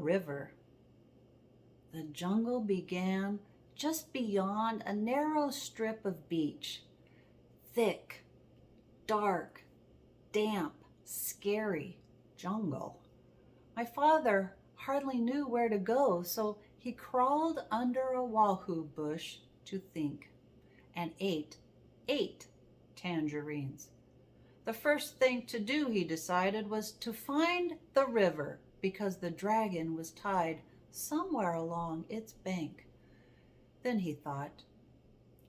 river. The jungle began just beyond a narrow strip of beach. Thick, dark, damp, scary jungle. My father hardly knew where to go, so he crawled under a wahoo bush to think, and ate tangerines. The first thing to do, he decided, was to find the river because the dragon was tied somewhere along its bank. Then he thought,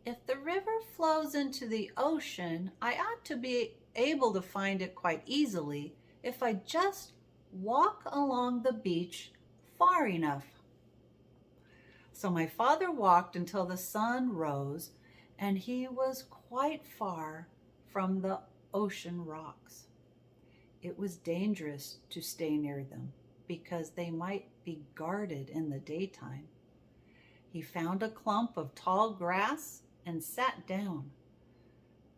if the river flows into the ocean, I ought to be able to find it quite easily if I just walk along the beach far enough. So my father walked until the sun rose, and he was quite far from the ocean rocks. It was dangerous to stay near them because they might be guarded in the daytime. He found a clump of tall grass and sat down.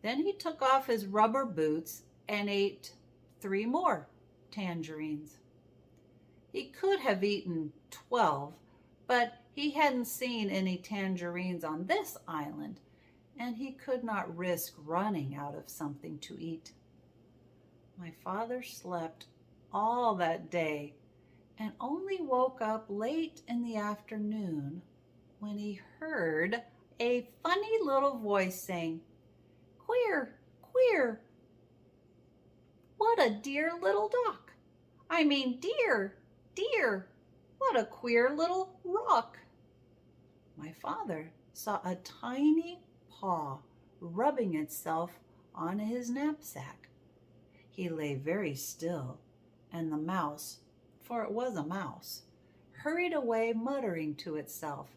Then he took off his rubber boots and ate 3 more tangerines. He could have eaten 12, but he hadn't seen any tangerines on this island, and he could not risk running out of something to eat. My father slept all that day and only woke up late in the afternoon when he heard a funny little voice saying, "Queer, queer. What a dear little duck. I mean, dear, dear, what a queer little rock." My father saw a tiny paw rubbing itself on his knapsack. He lay very still, and the mouse, for it was a mouse, hurried away muttering to itself,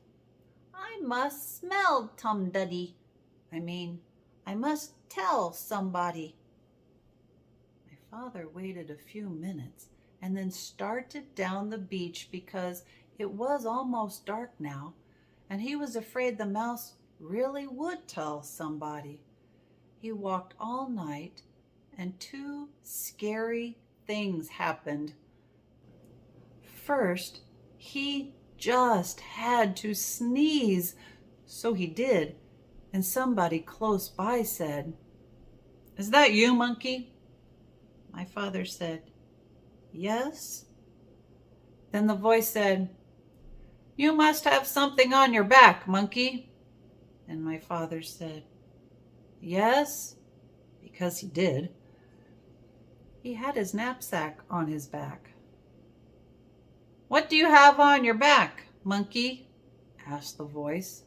"I must smell Tumduddy. I must tell somebody." My father waited a few minutes and then started down the beach because it was almost dark now, and he was afraid the mouse really would tell somebody. He walked all night, and 2 scary things happened. First, he just had to sneeze. So he did, and somebody close by said, "Is that you, Monkey?" My father said, "Yes." Then the voice said, "You must have something on your back, Monkey." And my father said, "Yes," because he did. He had his knapsack on his back. "What do you have on your back, Monkey?" asked the voice.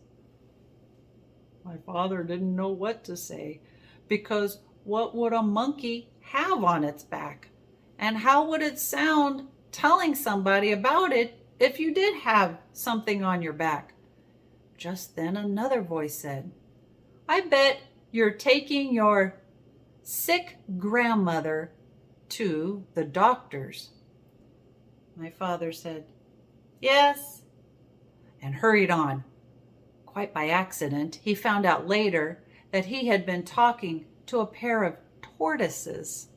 My father didn't know what to say, because what would a monkey have on its back? And how would it sound telling somebody about it if you did have something on your back? Just then another voice said, "I bet you're taking your sick grandmother to the doctor's." My father said, "Yes," and hurried on. Quite by accident, he found out later that he had been talking to a pair of tortoises.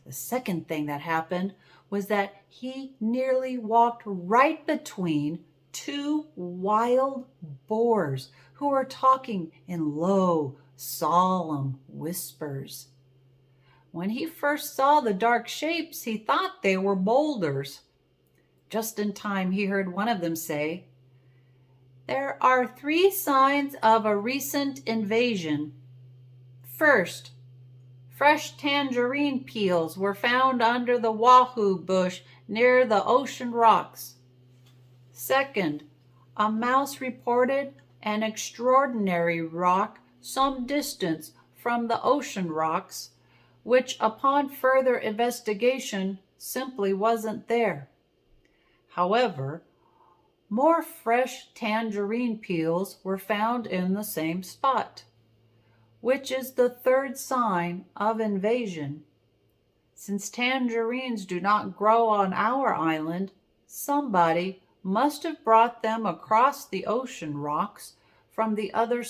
The second thing that happened was that he nearly walked right between 2 wild boars who were talking in low, solemn whispers. When he first saw the dark shapes, he thought they were boulders. Just in time, he heard one of them say, "There are 3 signs of a recent invasion. First, fresh tangerine peels were found under the wahoo bush near the ocean rocks. Second, a mouse reported an extraordinary rock some distance from the ocean rocks, which upon further investigation simply wasn't there. However, more fresh tangerine peels were found in the same spot, which is the 3rd sign of invasion. Since tangerines do not grow on our island, somebody must have brought them across the ocean rocks from the other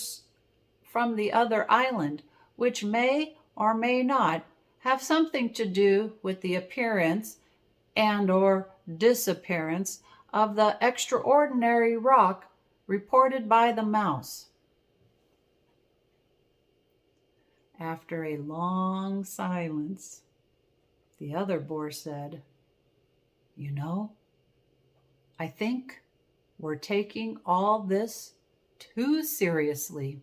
island, which may or may not have something to do with the appearance and or disappearance of the extraordinary rock reported by the mouse. After a long silence, the other boar said, "You know, I think we're taking all this too seriously.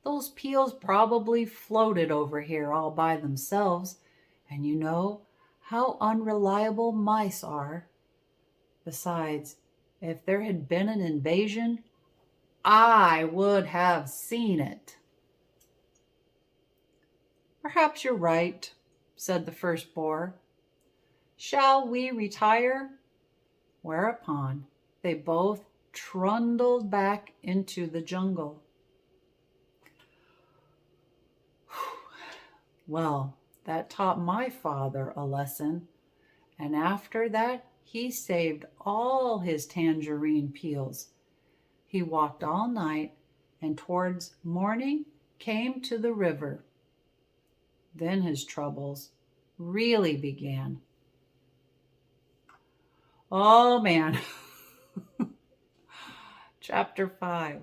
Those peels probably floated over here all by themselves, and you know how unreliable mice are. Besides, if there had been an invasion, I would have seen it." "Perhaps you're right," said the first boar. "Shall we retire?" Whereupon they both trundled back into the jungle. Well, that taught my father a lesson, and after that he saved all his tangerine peels. He walked all night, and towards morning came to the river. Then his troubles really began. Oh man. Chapter 5.